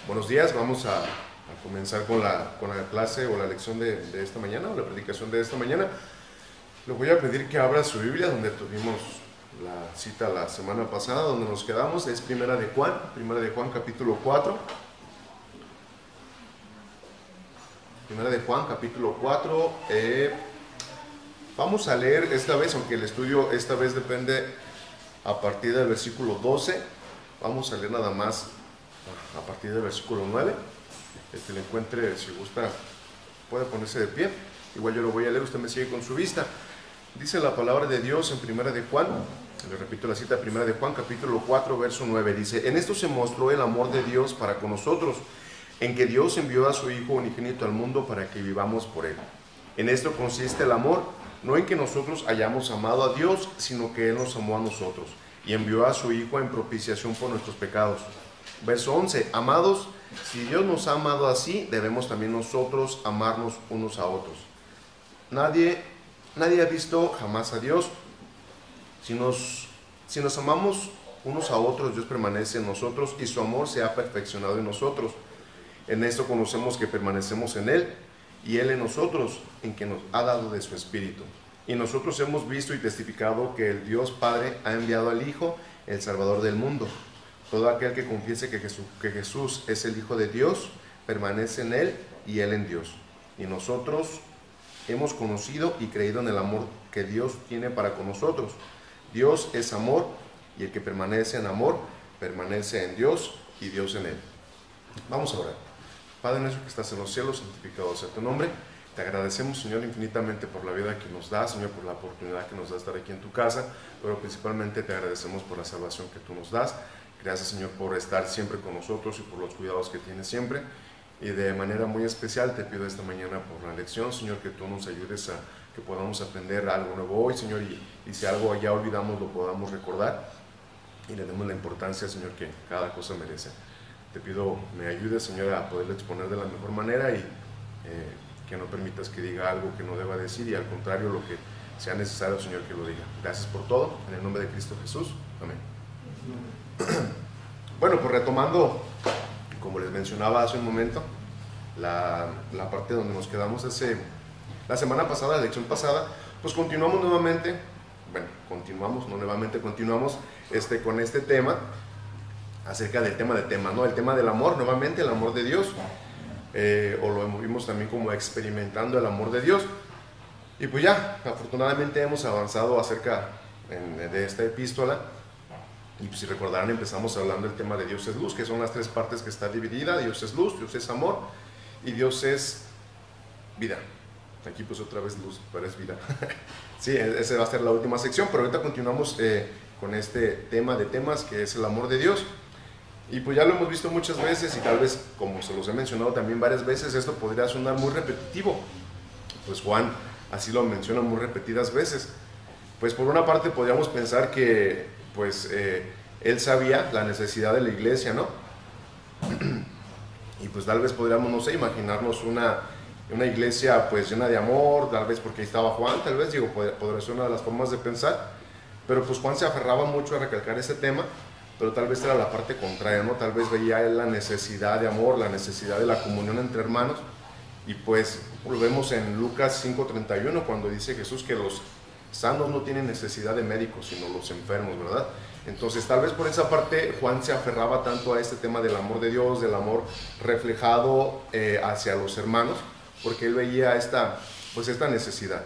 Buenos días, vamos a comenzar con la clase o la lección de esta mañana, o la predicación de esta mañana. Le voy a pedir que abra su Biblia, donde tuvimos la cita la semana pasada, donde nos quedamos. Es Primera de Juan capítulo 4. Primera de Juan capítulo 4. Vamos a leer esta vez, aunque el estudio esta vez depende a partir del versículo 12. Vamos a leer nada más a partir del versículo 9. El que le encuentre, si gusta, puede ponerse de pie. Igual yo lo voy a leer, usted me sigue con su vista. Dice la palabra de Dios en Primera de Juan, le repito la cita, Primera de Juan, capítulo 4, verso 9. Dice: en esto se mostró el amor de Dios para con nosotros, en que Dios envió a su Hijo unigénito al mundo para que vivamos por Él. En esto consiste el amor, no en que nosotros hayamos amado a Dios, sino que Él nos amó a nosotros y envió a su Hijo en propiciación por nuestros pecados. Verso 11, amados, si Dios nos ha amado así, debemos también nosotros amarnos unos a otros. Nadie ha visto jamás a Dios. Si nos amamos unos a otros, Dios permanece en nosotros y su amor se ha perfeccionado en nosotros. En esto conocemos que permanecemos en Él y Él en nosotros, en que nos ha dado de su Espíritu. Y nosotros hemos visto y testificado que el Dios Padre ha enviado al Hijo, el Salvador del mundo. Todo aquel que confiese que Jesús es el Hijo de Dios, permanece en Él y Él en Dios. Y nosotros hemos conocido y creído en el amor que Dios tiene para con nosotros. Dios es amor, y el que permanece en amor, permanece en Dios y Dios en Él. Vamos a orar. Padre nuestro que estás en los cielos, santificado sea tu nombre. Te agradecemos, Señor, infinitamente por la vida que nos das, Señor, por la oportunidad que nos das de estar aquí en tu casa, pero principalmente te agradecemos por la salvación que tú nos das. Gracias, Señor, por estar siempre con nosotros y por los cuidados que tienes siempre. Y de manera muy especial te pido esta mañana por la lección, Señor, que tú nos ayudes a que podamos aprender algo nuevo hoy, Señor, y si algo ya olvidamos lo podamos recordar y le demos la importancia, Señor, que cada cosa merece. Te pido me ayudes, Señor, a poderlo exponer de la mejor manera y que no permitas que diga algo que no deba decir y al contrario lo que sea necesario, Señor, que lo diga. Gracias por todo, en el nombre de Cristo Jesús. Amén. Bueno, pues retomando, como les mencionaba hace un momento, la parte donde nos quedamos la semana pasada, la lección pasada, pues continuamos nuevamente, continuamos con este tema, acerca del tema de temas, ¿no? El tema del amor, nuevamente el amor de Dios, o lo vimos también como experimentando el amor de Dios. Y pues ya, afortunadamente hemos avanzado acerca de esta epístola. Y pues si recordarán, empezamos hablando del tema de Dios es luz, que son las tres partes que está dividida. Dios es luz, Dios es amor y Dios es vida. Aquí pues otra vez luz, pero es vida. Sí, esa va a ser la última sección, pero ahorita continuamos con este tema de temas que es el amor de Dios. Y pues ya lo hemos visto muchas veces y tal vez, como se los he mencionado también varias veces, esto podría sonar muy repetitivo. Pues Juan así lo menciona muy repetidas veces. Pues por una parte podríamos pensar que pues él sabía la necesidad de la iglesia, ¿no? Y pues tal vez podríamos, no sé, imaginarnos una iglesia pues llena de amor, tal vez porque ahí estaba Juan, tal vez, digo, podría ser una de las formas de pensar, pero pues Juan se aferraba mucho a recalcar ese tema, pero tal vez era la parte contraria, ¿no? Tal vez veía él la necesidad de amor, la necesidad de la comunión entre hermanos, y pues lo vemos en Lucas 5:31, cuando dice Jesús que los sanos no tienen necesidad de médicos, sino los enfermos, ¿verdad? Entonces tal vez por esa parte Juan se aferraba tanto a este tema del amor de Dios, del amor reflejado hacia los hermanos, porque él veía esta necesidad.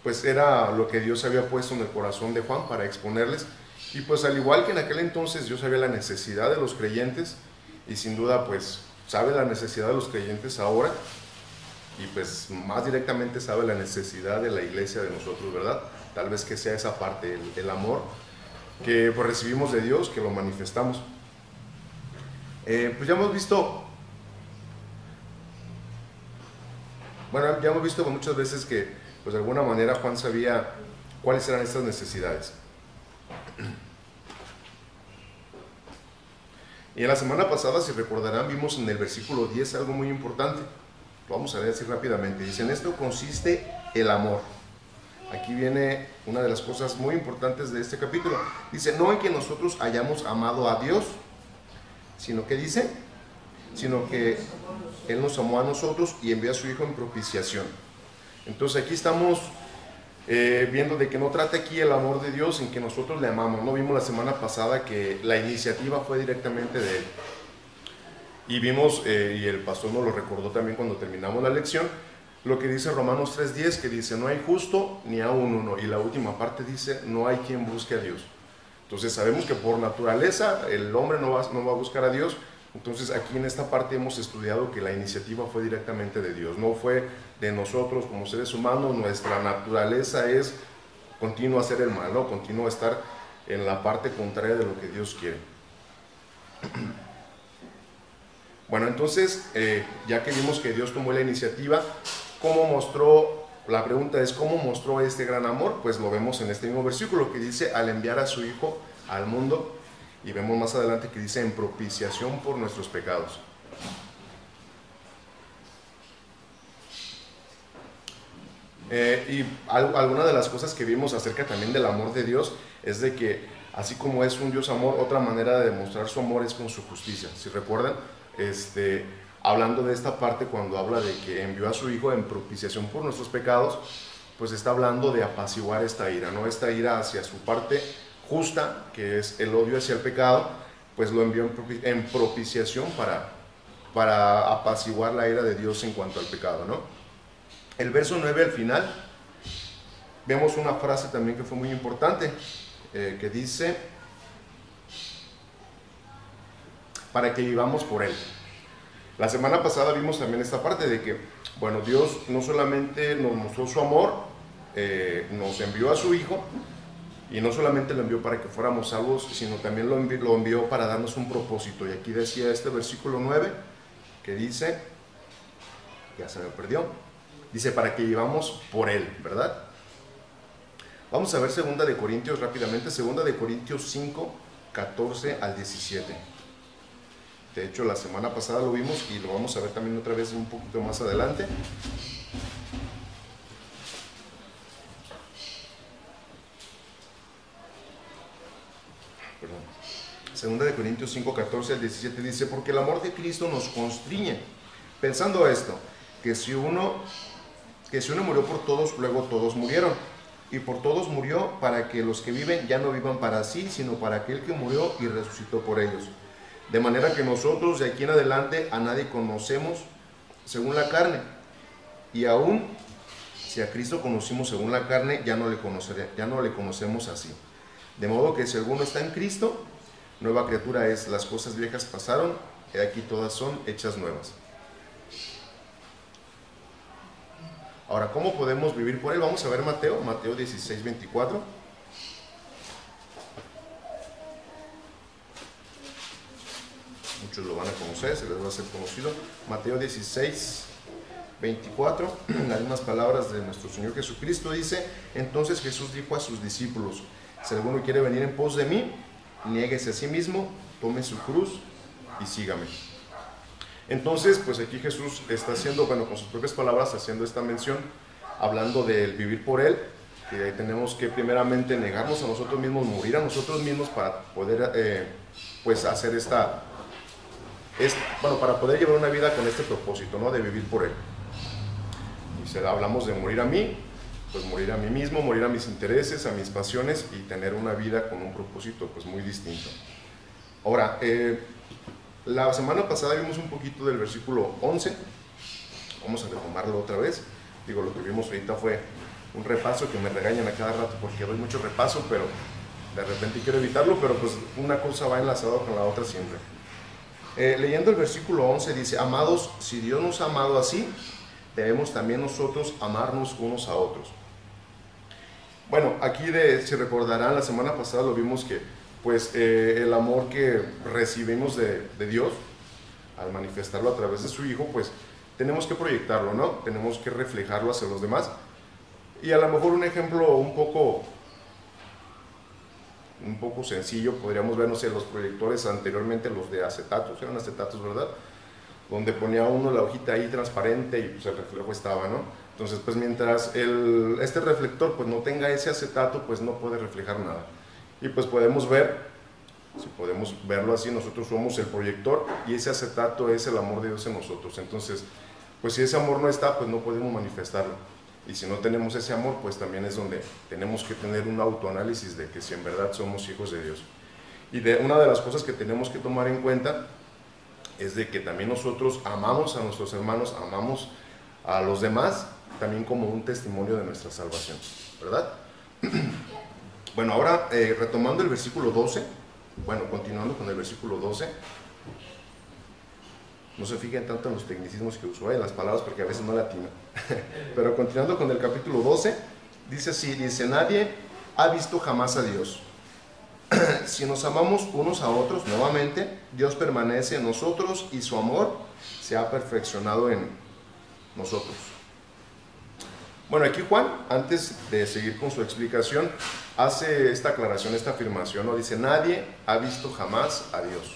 Pues era lo que Dios había puesto en el corazón de Juan para exponerles, y pues al igual que en aquel entonces Dios sabía la necesidad de los creyentes, y sin duda pues sabe la necesidad de los creyentes ahora, y pues más directamente sabe la necesidad de la iglesia de nosotros, ¿verdad? Tal vez que sea esa parte, el amor que pues recibimos de Dios, que lo manifestamos. Pues ya hemos visto muchas veces que pues de alguna manera Juan sabía cuáles eran estas necesidades. Y en la semana pasada, si recordarán, vimos en el versículo 10 algo muy importante. Lo vamos a leer así rápidamente. Dice: en esto consiste el amor. Aquí viene una de las cosas muy importantes de este capítulo. Dice: no en que nosotros hayamos amado a Dios, sino que dice, sino que Él nos amó a nosotros y envió a su Hijo en propiciación. Entonces aquí estamos viendo de que no trata aquí el amor de Dios en que nosotros le amamos. No vimos la semana pasada que la iniciativa fue directamente de Él. Y vimos, y el pastor nos lo recordó también cuando terminamos la lección, lo que dice Romanos 3:10, que dice, no hay justo ni aún uno. Y la última parte dice, no hay quien busque a Dios. Entonces sabemos que por naturaleza el hombre no va a buscar a Dios. Entonces aquí en esta parte hemos estudiado que la iniciativa fue directamente de Dios, no fue de nosotros como seres humanos. Nuestra naturaleza es continua hacer el mal, ¿no? Continua estar en la parte contraria de lo que Dios quiere. Bueno, entonces, ya que vimos que Dios tomó la iniciativa, ¿cómo mostró? La pregunta es, ¿cómo mostró este gran amor? Pues lo vemos en este mismo versículo que dice, al enviar a su Hijo al mundo, y vemos más adelante que dice, en propiciación por nuestros pecados. Y alguna de las cosas que vimos acerca también del amor de Dios es de que, así como es un Dios amor, otra manera de demostrar su amor es con su justicia. Si recuerdan, hablando de esta parte cuando habla de que envió a su Hijo en propiciación por nuestros pecados, pues está hablando de apaciguar esta ira, ¿no? Esta ira hacia su parte justa, que es el odio hacia el pecado, pues lo envió en propiciación para apaciguar la ira de Dios en cuanto al pecado, ¿no? El verso 9 al final, vemos una frase también que fue muy importante, que dice, para que vivamos por Él. La semana pasada vimos también esta parte de que, bueno, Dios no solamente nos mostró su amor, nos envió a su Hijo, y no solamente lo envió para que fuéramos salvos, sino también lo envió para darnos un propósito. Y aquí decía este versículo 9, que dice, ya se me perdió, dice para que vivamos por Él, ¿verdad? Vamos a ver 2 de Corintios rápidamente, 2 de Corintios 5, 14 al 17. De hecho, la semana pasada lo vimos y lo vamos a ver también otra vez un poquito más adelante. Perdón. 2 de Corintios 5, 14 al 17 dice, porque el amor de Cristo nos constriñe, pensando esto, que si uno murió por todos, luego todos murieron. Y por todos murió para que los que viven ya no vivan para sí, sino para aquel que murió y resucitó por ellos. De manera que nosotros de aquí en adelante a nadie conocemos según la carne. Y aún si a Cristo conocimos según la carne, ya no le conocemos así. De modo que si alguno está en Cristo, nueva criatura es, las cosas viejas pasaron, y aquí todas son hechas nuevas. Ahora, ¿cómo podemos vivir por Él? Vamos a ver Mateo 16, 24. Muchos lo van a conocer, se les va a hacer conocido. Mateo 16, 24, las mismas palabras de nuestro Señor Jesucristo dice, entonces Jesús dijo a sus discípulos, si alguno quiere venir en pos de mí, niéguese a sí mismo, tome su cruz y sígame. Entonces, pues aquí Jesús está haciendo, bueno, con sus propias palabras, haciendo esta mención, hablando del vivir por Él, que tenemos que primeramente negarnos a nosotros mismos, morir a nosotros mismos para poder, pues hacer para poder llevar una vida con este propósito, ¿no? De vivir por Él. Y hablamos de morir a mí, pues morir a mí mismo, morir a mis intereses, a mis pasiones y tener una vida con un propósito pues muy distinto. Ahora, la semana pasada vimos un poquito del versículo 11, vamos a retomarlo otra vez. Digo, lo que vimos ahorita fue un repaso que me regañan a cada rato porque doy mucho repaso, pero de repente quiero evitarlo, pero pues una cosa va enlazada con la otra siempre. Leyendo el versículo 11 dice, amados, si Dios nos ha amado así, debemos también nosotros amarnos unos a otros. Bueno, aquí si recordarán, la semana pasada lo vimos que pues el amor que recibimos de Dios, al manifestarlo a través de su Hijo, pues tenemos que proyectarlo, ¿no? Tenemos que reflejarlo hacia los demás. Y a lo mejor un ejemplo un poco sencillo, podríamos ver, no sé, los proyectores anteriormente, los de acetatos, eran acetatos, ¿verdad? Donde ponía uno la hojita ahí transparente y pues el reflejo estaba, ¿no? Entonces, pues mientras este reflector pues no tenga ese acetato, pues no puede reflejar nada. Y pues podemos ver Si podemos verlo así, nosotros somos el proyector y ese acetato es el amor de Dios en nosotros. Entonces, pues si ese amor no está, pues no podemos manifestarlo. Y si no tenemos ese amor, pues también es donde tenemos que tener un autoanálisis de que si en verdad somos hijos de Dios. Y una de las cosas que tenemos que tomar en cuenta es de que también nosotros amamos a nuestros hermanos, amamos a los demás, también como un testimonio de nuestra salvación, ¿verdad? Bueno, ahora retomando el versículo 12, bueno, continuando con el versículo 12, no se fijen tanto en los tecnicismos que uso, en las palabras, porque a veces no latino. Pero continuando con el capítulo 12, dice así, dice, nadie ha visto jamás a Dios. Si nos amamos unos a otros, nuevamente, Dios permanece en nosotros y su amor se ha perfeccionado en nosotros. Bueno, aquí Juan, antes de seguir con su explicación, hace esta aclaración, esta afirmación, ¿no? Dice, nadie ha visto jamás a Dios.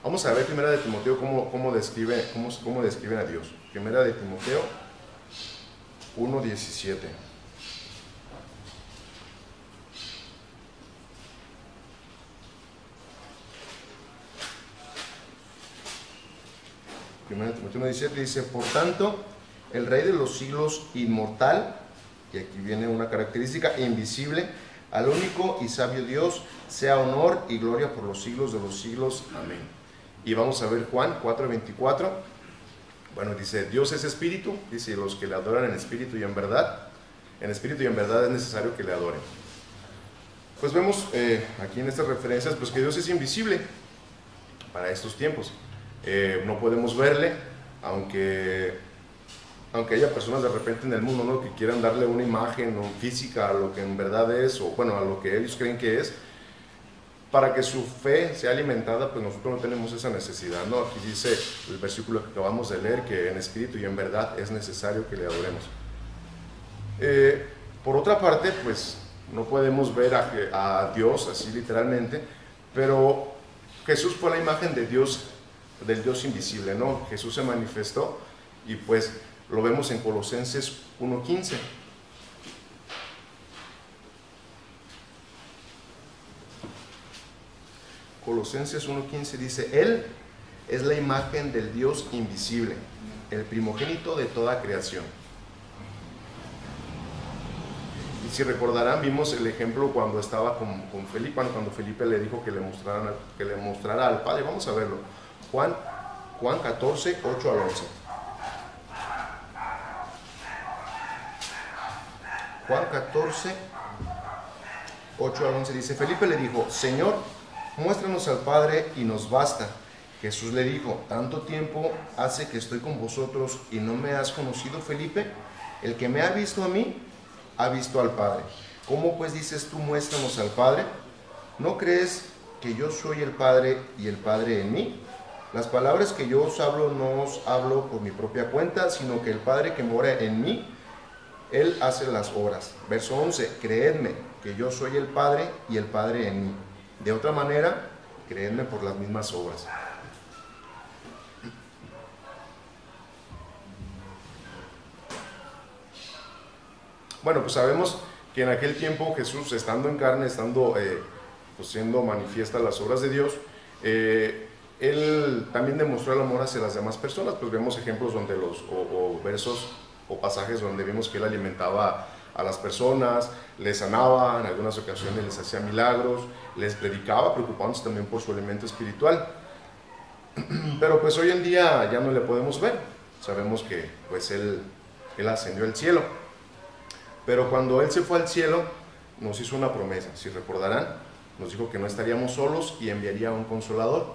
Vamos a ver Primera de Timoteo cómo describen a Dios. Primera de Timoteo 1:17. Primera de Timoteo 1:17 dice, por tanto, el Rey de los siglos inmortal, y aquí viene una característica, invisible, al único y sabio Dios, sea honor y gloria por los siglos de los siglos. Amén. Y vamos a ver Juan 4:24. Bueno, dice, Dios es espíritu, dice, los que le adoran en espíritu y en verdad es necesario que le adoren. Pues vemos aquí en estas referencias, pues que Dios es invisible para estos tiempos. No podemos verle, aunque haya personas de repente en el mundo, ¿no?, que quieran darle una imagen física a lo que en verdad es, o bueno, a lo que ellos creen que es, para que su fe sea alimentada, pues nosotros no tenemos esa necesidad, ¿no? Aquí dice el versículo que acabamos de leer, que en espíritu y en verdad es necesario que le adoremos. Por otra parte, pues no podemos ver a Dios así literalmente, pero Jesús fue la imagen de Dios, del Dios invisible, ¿no? Jesús se manifestó y pues lo vemos en Colosenses 1:15. Colosenses 1:15 dice, Él es la imagen del Dios invisible, el primogénito de toda creación. Y si recordarán, vimos el ejemplo cuando estaba con Felipe, cuando Felipe le dijo que le mostrara al Padre. Vamos a verlo. Juan 14, 8 al 11. Juan 14, 8 al 11 dice, Felipe le dijo, Señor, muéstranos al Padre y nos basta. Jesús le dijo, ¿tanto tiempo hace que estoy con vosotros y no me has conocido, Felipe? El que me ha visto a mí, ha visto al Padre. ¿Cómo pues dices tú, muéstranos al Padre? ¿No crees que yo soy el Padre y el Padre en mí? Las palabras que yo os hablo no os hablo por mi propia cuenta, sino que el Padre que mora en mí, Él hace las obras. Verso 11, creedme que yo soy el Padre y el Padre en mí. De otra manera, creedme por las mismas obras. Bueno, pues sabemos que en aquel tiempo Jesús, estando en carne, estando pues siendo manifiestas las obras de Dios, Él también demostró el amor hacia las demás personas. Pues vemos ejemplos donde o versos o pasajes donde vemos que Él alimentaba a las personas, les sanaba, en algunas ocasiones les hacía milagros, les predicaba, preocupándose también por su alimento espiritual. Pero pues hoy en día ya no le podemos ver. Sabemos que pues Él ascendió al cielo. Pero cuando Él se fue al cielo, nos hizo una promesa. Si recordarán, nos dijo que no estaríamos solos y enviaría a un consolador,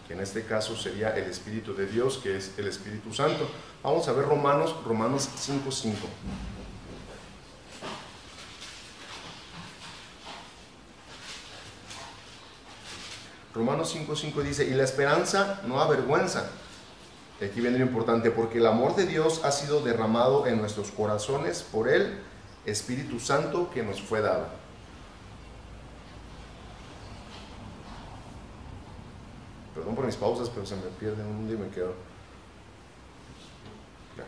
que en este caso sería el Espíritu de Dios, que es el Espíritu Santo. Vamos a ver Romanos 5:5. Romanos 5:5 dice, y la esperanza no avergüenza. Aquí viene lo importante, porque el amor de Dios ha sido derramado en nuestros corazones por el Espíritu Santo que nos fue dado. Perdón por mis pausas, pero se me pierde un día y me quedo. Ya.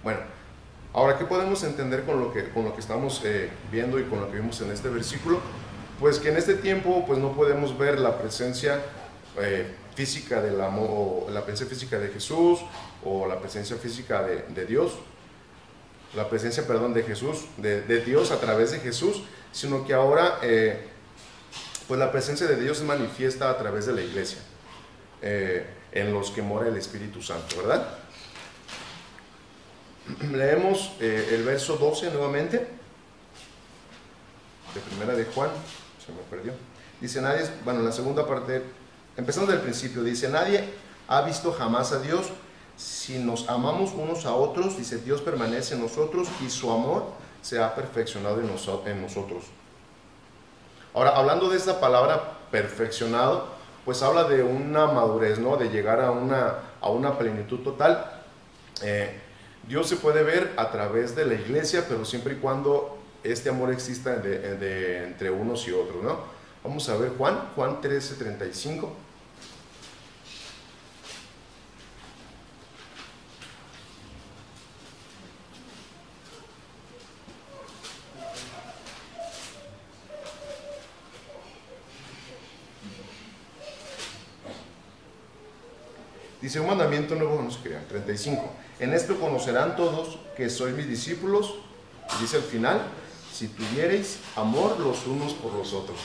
Bueno, ahora, ¿qué podemos entender con lo que estamos viendo y con lo que vimos en este versículo? Pues que en este tiempo pues no podemos ver la presencia física del amor, o la presencia física de Jesús, o la presencia física de Dios, la presencia, perdón, de Jesús, de Dios a través de Jesús, sino que ahora pues la presencia de Dios se manifiesta a través de la iglesia, en los que mora el Espíritu Santo, ¿verdad? Leemos el verso 12 nuevamente, de primera de Juan, se me perdió. Dice, nadie, bueno, en la segunda parte, empezando del principio, dice, nadie ha visto jamás a Dios. Si nos amamos unos a otros, dice, Dios permanece en nosotros y su amor se ha perfeccionado en nosotros. Ahora, hablando de esta palabra perfeccionado, pues habla de una madurez, ¿no? De llegar a una plenitud total. Dios se puede ver a través de la iglesia, pero siempre y cuando este amor exista entre unos y otros, ¿no? Vamos a ver Juan 13:35. Dice, un mandamiento nuevo nos crea, 35. En esto conocerán todos que sois mis discípulos, dice al final, si tuviereis amor los unos por los otros.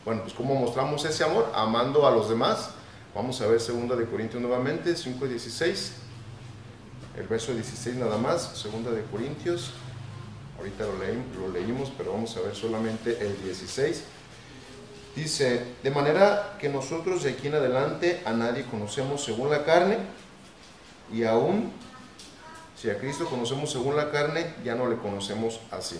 Bueno, pues ¿cómo mostramos ese amor? Amando a los demás. Vamos a ver 2 de Corintios nuevamente, 5:16. El verso 16 nada más, 2 de Corintios. Ahorita lo leímos, pero vamos a ver solamente el 16. Dice, de manera que nosotros de aquí en adelante a nadie conocemos según la carne, y aún si a Cristo conocemos según la carne, ya no le conocemos así.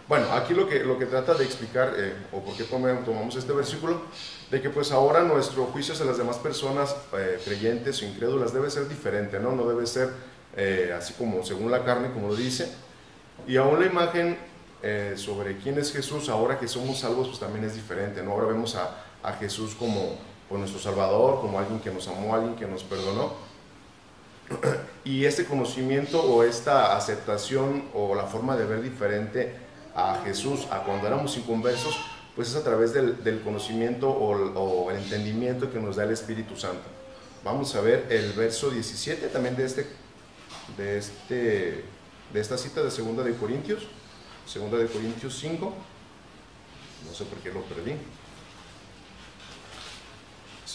Bueno, aquí lo que trata de explicar, o por qué tomamos este versículo, de que pues ahora nuestro juicio hacia las demás personas creyentes o incrédulas debe ser diferente, ¿no? No debe ser así como según la carne, como lo dice. Y aún la imagen sobre quién es Jesús, ahora que somos salvos, pues también es diferente, ¿no? Ahora vemos a Jesús como nuestro Salvador, como alguien que nos amó, alguien que nos perdonó. Y este conocimiento o esta aceptación o la forma de ver diferente a Jesús a cuando éramos inconversos, pues es a través del conocimiento o el entendimiento que nos da el Espíritu Santo. Vamos a ver el verso 17 también de esta cita de 2 de Corintios, 2 de Corintios 5, no sé por qué lo perdí.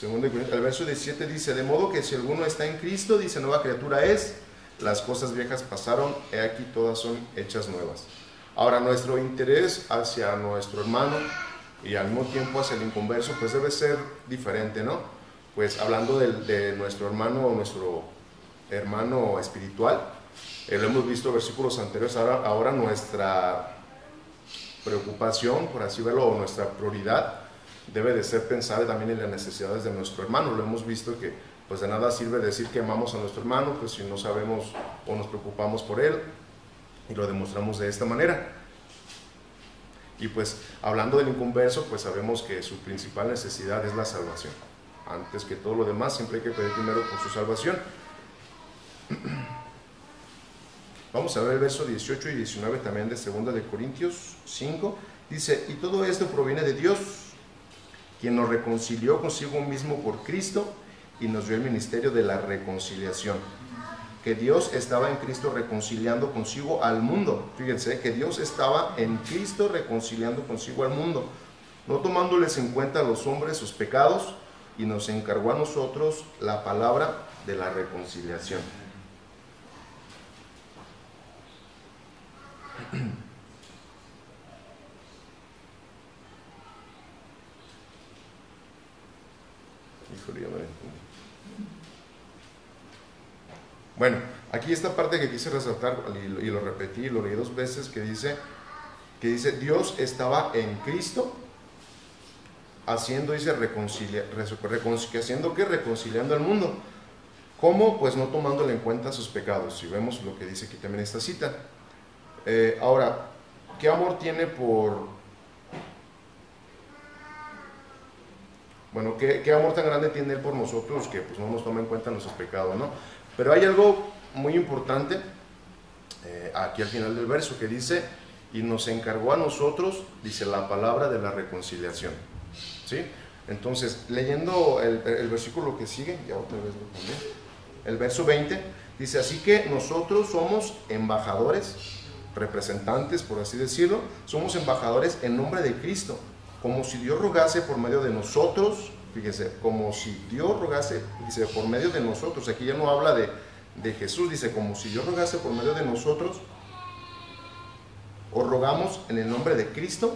2 de Corintios, el verso 17 dice, de modo que si alguno está en Cristo, dice, nueva criatura es, las cosas viejas pasaron, he aquí todas son hechas nuevas. Ahora, nuestro interés hacia nuestro hermano y al mismo tiempo hacia el inconverso, pues debe ser diferente, ¿no? Pues hablando de nuestro hermano espiritual, lo hemos visto en versículos anteriores. Ahora nuestra preocupación, por así verlo, o nuestra prioridad debe de ser pensar también en las necesidades de nuestro hermano. Lo hemos visto que pues de nada sirve decir que amamos a nuestro hermano, pues si no sabemos o nos preocupamos por él, y lo demostramos de esta manera. Y pues hablando del inconverso, pues sabemos que su principal necesidad es la salvación. Antes que todo lo demás, siempre hay que pedir primero por su salvación. Vamos a ver el verso 18 y 19 también de 2 de Corintios 5. Dice, y todo esto proviene de Dios, quien nos reconcilió consigo mismo por Cristo y nos dio el ministerio de la reconciliación. Que Dios estaba en Cristo reconciliando consigo al mundo. Fíjense, que Dios estaba en Cristo reconciliando consigo al mundo, no tomándoles en cuenta a los hombres sus pecados, y nos encargó a nosotros la palabra de la reconciliación. Híjole, ya me entendí. Bueno, aquí esta parte que quise resaltar, y lo repetí, lo leí 2 veces, que dice Dios estaba en Cristo haciendo, dice, reconciliando al mundo. ¿Cómo? Pues no tomándole en cuenta sus pecados. Si vemos lo que dice aquí también esta cita. Ahora, ¿qué amor tiene por Bueno, ¿qué amor tan grande tiene Él por nosotros que pues no nos toma en cuenta nuestros pecados, ¿no? Pero hay algo muy importante aquí al final del verso que dice, y nos encargó a nosotros, dice, la palabra de la reconciliación, ¿sí? Entonces, leyendo el versículo que sigue, ya otra vez lo cambié, el verso 20, dice, así que nosotros somos embajadores, representantes, por así decirlo, somos embajadores en nombre de Cristo, como si Dios rogase por medio de nosotros, fíjese, como si Dios rogase, dice, por medio de nosotros, aquí ya no habla de Jesús, dice, como si Dios rogase por medio de nosotros, os rogamos en el nombre de Cristo,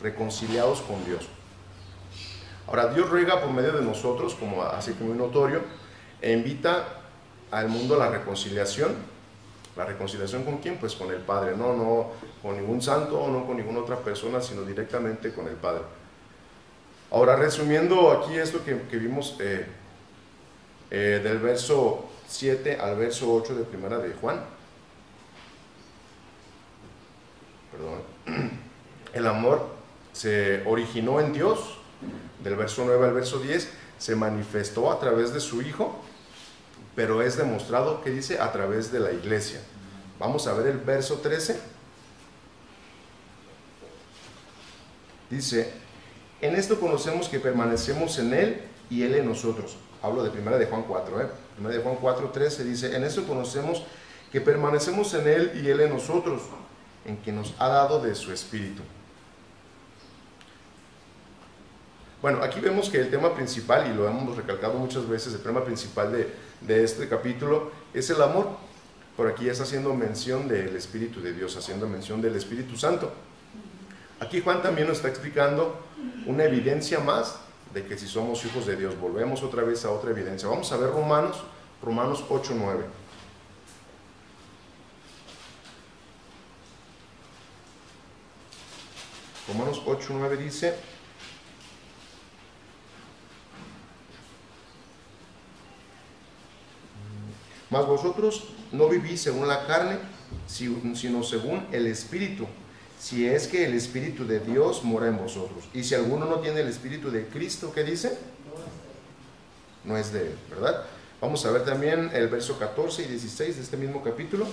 reconciliados con Dios. Ahora, Dios ruega por medio de nosotros, como así como muy notorio, e invita al mundo a la reconciliación. ¿La reconciliación con quién? Pues con el Padre, no con ningún santo, no con ninguna otra persona, sino directamente con el Padre. Ahora, resumiendo aquí esto que vimos del verso 7 al verso 8 de Primera de Juan. Perdón. El amor se originó en Dios, del verso 9 al verso 10, se manifestó a través de su Hijo, pero es demostrado, ¿qué dice? A través de la iglesia. Vamos a ver el verso 13. Dice, en esto conocemos que permanecemos en Él y Él en nosotros. Hablo de Primera de Juan 4, Primera de Juan 4, 13 dice, en esto conocemos que permanecemos en Él y Él en nosotros, en que nos ha dado de su Espíritu. Bueno, aquí vemos que el tema principal, y lo hemos recalcado muchas veces, el tema principal de este capítulo es el amor. Por aquí ya está haciendo mención del Espíritu de Dios, haciendo mención del Espíritu Santo. Aquí Juan también nos está explicando una evidencia más de que si somos hijos de Dios. Volvemos otra vez a otra evidencia. Vamos a ver Romanos 8, 9. Romanos 8, 9 dice, mas vosotros no vivís según la carne, sino según el Espíritu, si es que el Espíritu de Dios mora en vosotros. Y si alguno no tiene el Espíritu de Cristo, ¿qué dice? No es de Él, ¿verdad? Vamos a ver también el verso 14 y 16 de este mismo capítulo.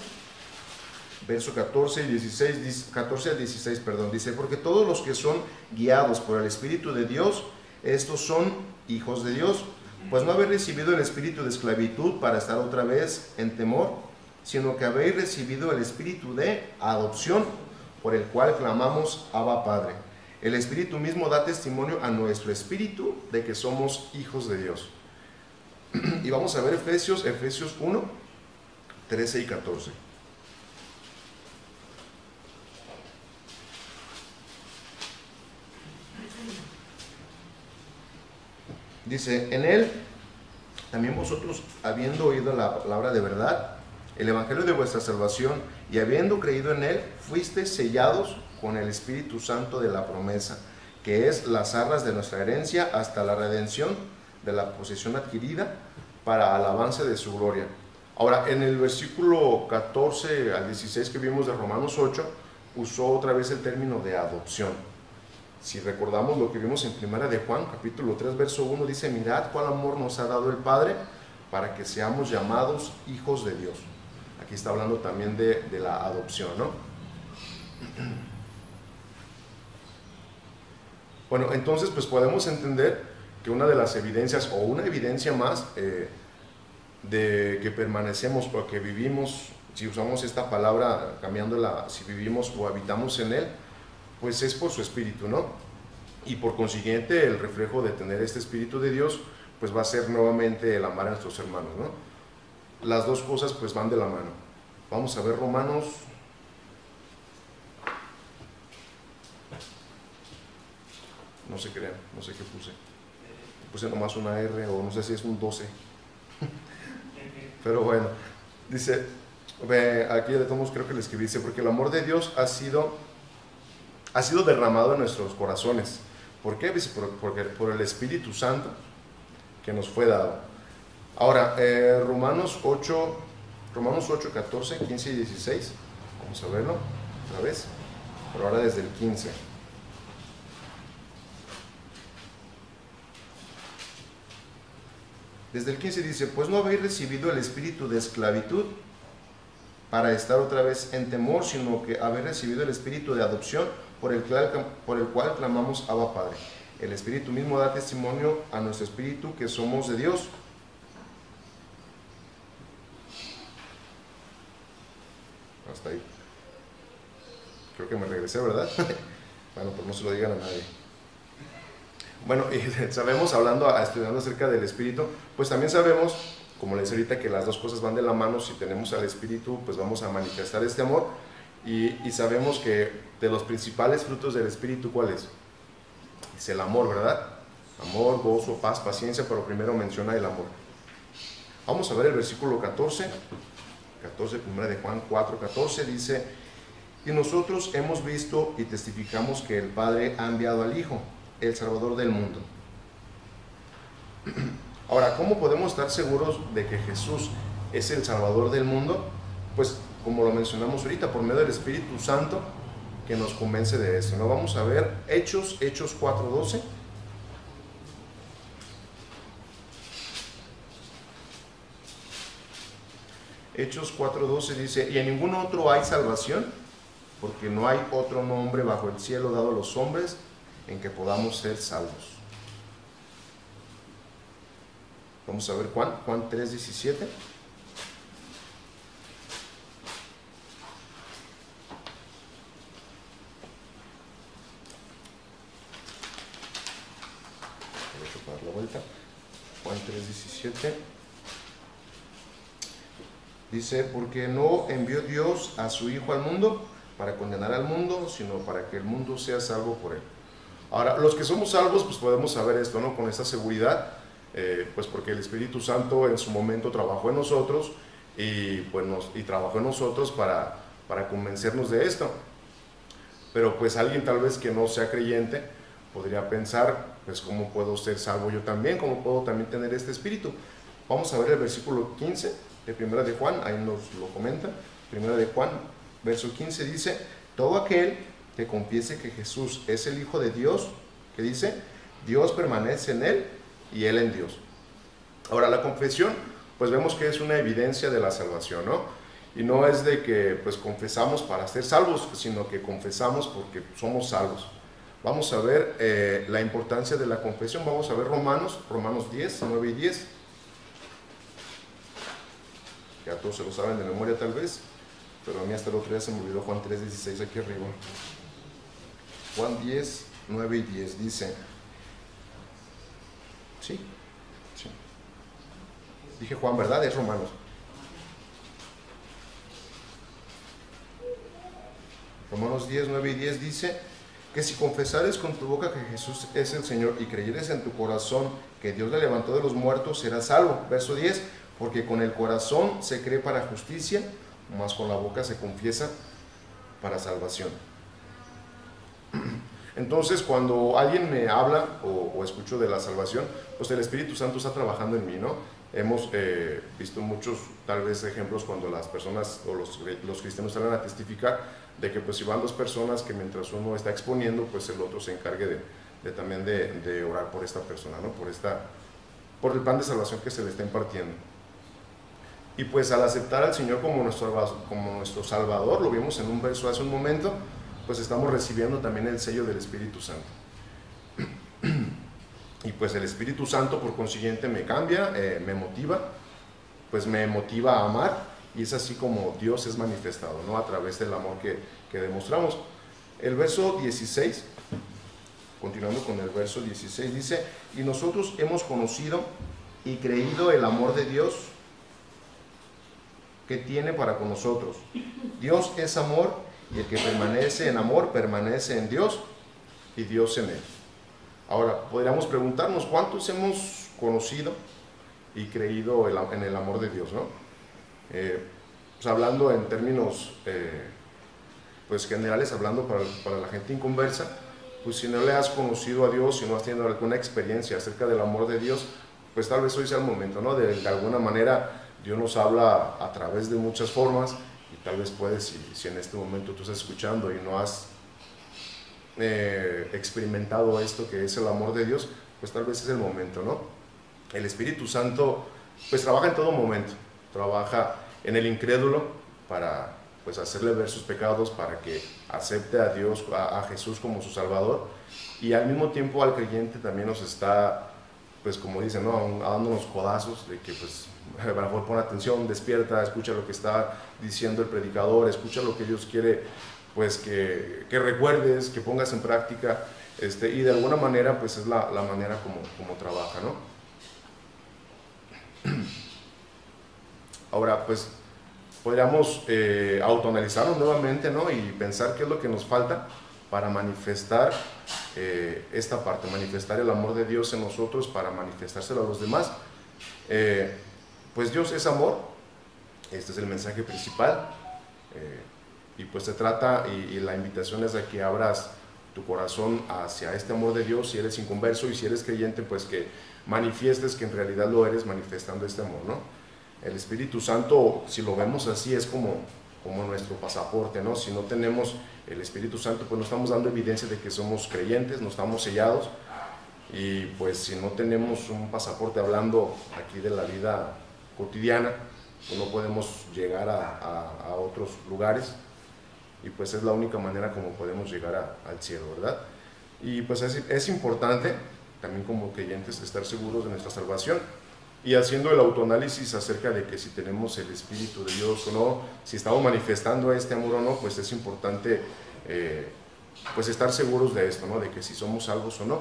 Verso 14 y 16, 14 al 16, perdón, dice, porque todos los que son guiados por el Espíritu de Dios, estos son hijos de Dios, pues no habéis recibido el espíritu de esclavitud para estar otra vez en temor, sino que habéis recibido el espíritu de adopción, por el cual clamamos Abba Padre. El Espíritu mismo da testimonio a nuestro espíritu de que somos hijos de Dios. Y vamos a ver Efesios 1, 13 y 14. Dice, en Él también vosotros, habiendo oído la palabra de verdad, el evangelio de vuestra salvación, y habiendo creído en Él, fuisteis sellados con el Espíritu Santo de la promesa, que es las arras de nuestra herencia hasta la redención de la posesión adquirida para alabanza de su gloria. Ahora, en el versículo 14 al 16 que vimos de Romanos 8, usó otra vez el término de adopción. Si recordamos lo que vimos en Primera de Juan, capítulo 3, verso 1, dice, mirad cuál amor nos ha dado el Padre para que seamos llamados hijos de Dios. Aquí está hablando también de la adopción, ¿no? Bueno, entonces pues podemos entender que una de las evidencias, o una evidencia más de que permanecemos o que vivimos, si usamos esta palabra cambiándola, si vivimos o habitamos en Él, pues es por su Espíritu, ¿no? Y por consiguiente el reflejo de tener este Espíritu de Dios, pues va a ser nuevamente el amar a nuestros hermanos, ¿no? Las dos cosas pues van de la mano. Vamos a ver Romanos. No se crean, no sé qué puse. Puse nomás una R o no sé si es un 12. Pero bueno, dice, aquí de todos creo que le escribí, dice, porque el amor de Dios ha sido derramado en nuestros corazones. ¿Por qué? Dice, porque por el Espíritu Santo que nos fue dado. Ahora, Romanos 8, 14, 15 y 16. Vamos a verlo otra vez, pero ahora desde el 15. Desde el 15 dice, pues no habéis recibido el espíritu de esclavitud para estar otra vez en temor, sino que habéis recibido el espíritu de adopción por el cual clamamos Abba Padre. El espíritu mismo da testimonio a nuestro espíritu que somos de Dios. Hasta ahí. Creo que me regresé, ¿verdad? Bueno, pues no se lo digan a nadie. Bueno, y sabemos, estudiando acerca del Espíritu, pues también sabemos, como les decía ahorita, que las dos cosas van de la mano. Si tenemos al Espíritu, pues vamos a manifestar este amor, y sabemos que de los principales frutos del Espíritu, ¿cuál es? Es el amor, ¿verdad? Amor, gozo, paz, paciencia, pero primero menciona el amor. Vamos a ver el versículo 14, primera de Juan 4, 14, dice, y nosotros hemos visto y testificamos que el Padre ha enviado al Hijo, el Salvador del mundo. Ahora, ¿cómo podemos estar seguros de que Jesús es el Salvador del mundo? Pues, como lo mencionamos ahorita, por medio del Espíritu Santo que nos convence de esto, ¿no? Vamos a ver Hechos 4:12. Hechos 4:12 dice, y en ningún otro hay salvación, porque no hay otro nombre bajo el cielo dado a los hombres en que podamos ser salvos. Vamos a ver Juan 3:17. Voy a dar la vuelta. Juan 3:17. Dice, porque no envió Dios a su Hijo al mundo para condenar al mundo, sino para que el mundo sea salvo por él. Ahora, los que somos salvos, pues podemos saber esto, ¿no? Con esta seguridad, pues porque el Espíritu Santo en su momento trabajó en nosotros, y trabajó en nosotros para convencernos de esto. Pero pues alguien tal vez que no sea creyente podría pensar, pues ¿cómo puedo ser salvo yo también? ¿Cómo puedo también tener este Espíritu? Vamos a ver el versículo 15 de Primera de Juan, ahí nos lo comenta. Primera de Juan, verso 15 dice, todo aquel que confiese que Jesús es el Hijo de Dios, que dice, Dios permanece en él y él en Dios. Ahora, la confesión, pues vemos que es una evidencia de la salvación, ¿no? Y no es de que pues confesamos para ser salvos, sino que confesamos porque somos salvos. Vamos a ver la importancia de la confesión. Vamos a ver Romanos 10, 9 y 10. Ya todos se lo saben de memoria tal vez, pero a mí hasta el otro día se me olvidó Juan 3:16 aquí arriba. Juan 10, 9 y 10 dice, sí, dije Juan, ¿verdad? Es Romanos. Romanos 10, 9 y 10 dice que si confesares con tu boca que Jesús es el Señor y creyeres en tu corazón que Dios le levantó de los muertos, serás salvo. Verso 10, porque con el corazón se cree para justicia, mas con la boca se confiesa para salvación. Entonces, cuando alguien me habla o escucho de la salvación, pues el Espíritu Santo está trabajando en mí, ¿no? Hemos visto muchos, tal vez, ejemplos cuando las personas o los cristianos salen a testificar de que pues si van dos personas que mientras uno está exponiendo, pues el otro se encargue también de orar por esta persona, ¿no? Por el plan de salvación que se le está impartiendo. Y pues al aceptar al Señor como nuestro Salvador, lo vimos en un verso hace un momento, pues estamos recibiendo también el sello del Espíritu Santo. Y pues el Espíritu Santo, por consiguiente, me cambia, me motiva a amar, y es así como Dios es manifestado, ¿no? A través del amor que demostramos. El verso 16, continuando con el verso 16, dice, y nosotros hemos conocido y creído el amor de Dios que tiene para con nosotros. Dios es amor, y el que permanece en amor, permanece en Dios, y Dios en él. Ahora, podríamos preguntarnos, ¿cuántos hemos conocido y creído en el amor de Dios, ¿no? Pues hablando en términos pues generales, hablando para la gente inconversa, pues si no le has conocido a Dios, si no has tenido alguna experiencia acerca del amor de Dios, pues tal vez hoy sea el momento, ¿no? De alguna manera Dios nos habla a través de muchas formas, y tal vez puedes, si en este momento tú estás escuchando y no has experimentado esto que es el amor de Dios, pues tal vez es el momento, ¿no? el Espíritu Santo pues trabaja en todo momento, trabaja en el incrédulo para pues hacerle ver sus pecados, para que acepte a Dios, a Jesús como su Salvador, y al mismo tiempo al creyente también nos está, pues como dicen, ¿no?, dando unos codazos de que pues a lo mejor pon atención, despierta, escucha lo que está diciendo el predicador, escucha lo que Dios quiere pues que recuerdes, que pongas en práctica, y de alguna manera pues es la manera como trabaja, ¿no? Ahora pues podríamos autoanalizarnos nuevamente, ¿no?, y pensar qué es lo que nos falta para manifestar esta parte, manifestar el amor de Dios en nosotros, para manifestárselo a los demás. Pues Dios es amor, este es el mensaje principal, y pues se trata, y la invitación es a que abras tu corazón hacia este amor de Dios, si eres inconverso, y si eres creyente, pues que manifiestes que en realidad lo eres, manifestando este amor, ¿no? El Espíritu Santo, si lo vemos así, es como nuestro pasaporte, ¿no? Si no tenemos el Espíritu Santo, pues no estamos dando evidencia de que somos creyentes, no estamos sellados, y pues si no tenemos un pasaporte, hablando aquí de la vida cotidiana, pues no podemos llegar a otros lugares, y pues es la única manera como podemos llegar al cielo, ¿verdad? Y pues es importante también como creyentes estar seguros de nuestra salvación, y haciendo el autoanálisis acerca de que si tenemos el Espíritu de Dios o no, si estamos manifestando este amor o no, pues es importante pues estar seguros de esto, ¿no?, de que si somos salvos o no.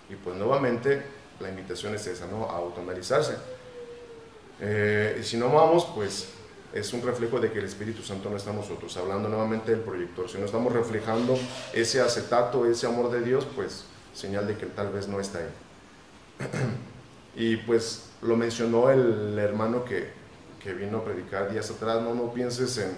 Y pues nuevamente la invitación es esa, ¿no?, a autoanalizarse. Y si no vamos, pues es un reflejo de que el Espíritu Santo no está en nosotros. Hablando nuevamente del proyector, si no estamos reflejando ese acetato, ese amor de Dios, pues señal de que tal vez no está ahí. Y pues lo mencionó el hermano que vino a predicar días atrás, no pienses en,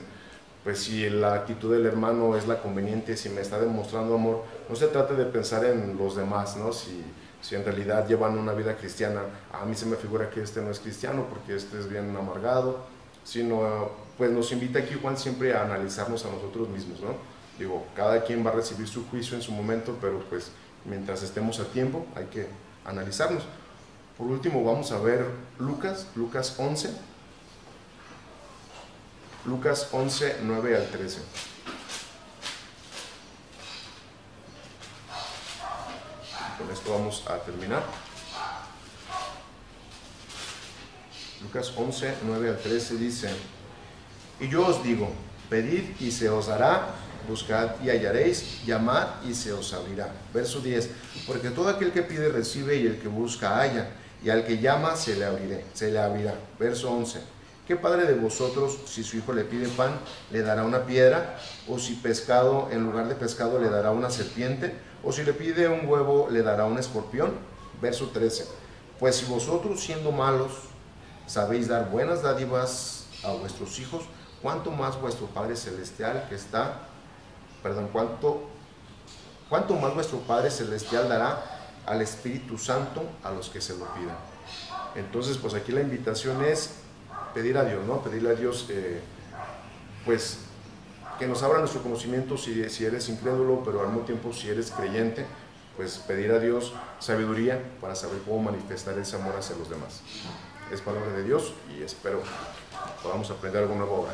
pues si la actitud del hermano es la conveniente, si me está demostrando amor, no se trata de pensar en los demás, ¿no? Si en realidad llevan una vida cristiana, a mí se me figura que este no es cristiano porque este es bien amargado, sino pues nos invita aquí Juan siempre a analizarnos a nosotros mismos, ¿no? Digo, cada quien va a recibir su juicio en su momento, pero pues mientras estemos a tiempo hay que analizarnos. Por último vamos a ver Lucas 11, Lucas 11, 9 al 13. Con esto vamos a terminar. Lucas 11, 9 al 13 dice: y yo os digo, pedid y se os dará, buscad y hallaréis, llamad y se os abrirá. Verso 10, porque todo aquel que pide recibe, y el que busca halla, y al que llama se le abrirá. Verso 11, ¿qué padre de vosotros, si su hijo le pide pan, le dará una piedra? ¿O si pescado, en lugar de pescado, le dará una serpiente? ¿O si le pide un huevo, le dará un escorpión? Verso 13, pues si vosotros, siendo malos, sabéis dar buenas dádivas a vuestros hijos, cuánto más vuestro Padre Celestial cuánto más vuestro Padre Celestial dará al Espíritu Santo a los que se lo pidan. Entonces, pues aquí la invitación es pedir a Dios, ¿no? Pedirle a Dios, pues, que nos abra nuestro conocimiento si eres incrédulo, pero al mismo tiempo si eres creyente, pues pedir a Dios sabiduría para saber cómo manifestar ese amor hacia los demás. Es palabra de Dios y espero podamos aprender algo nuevo ahora.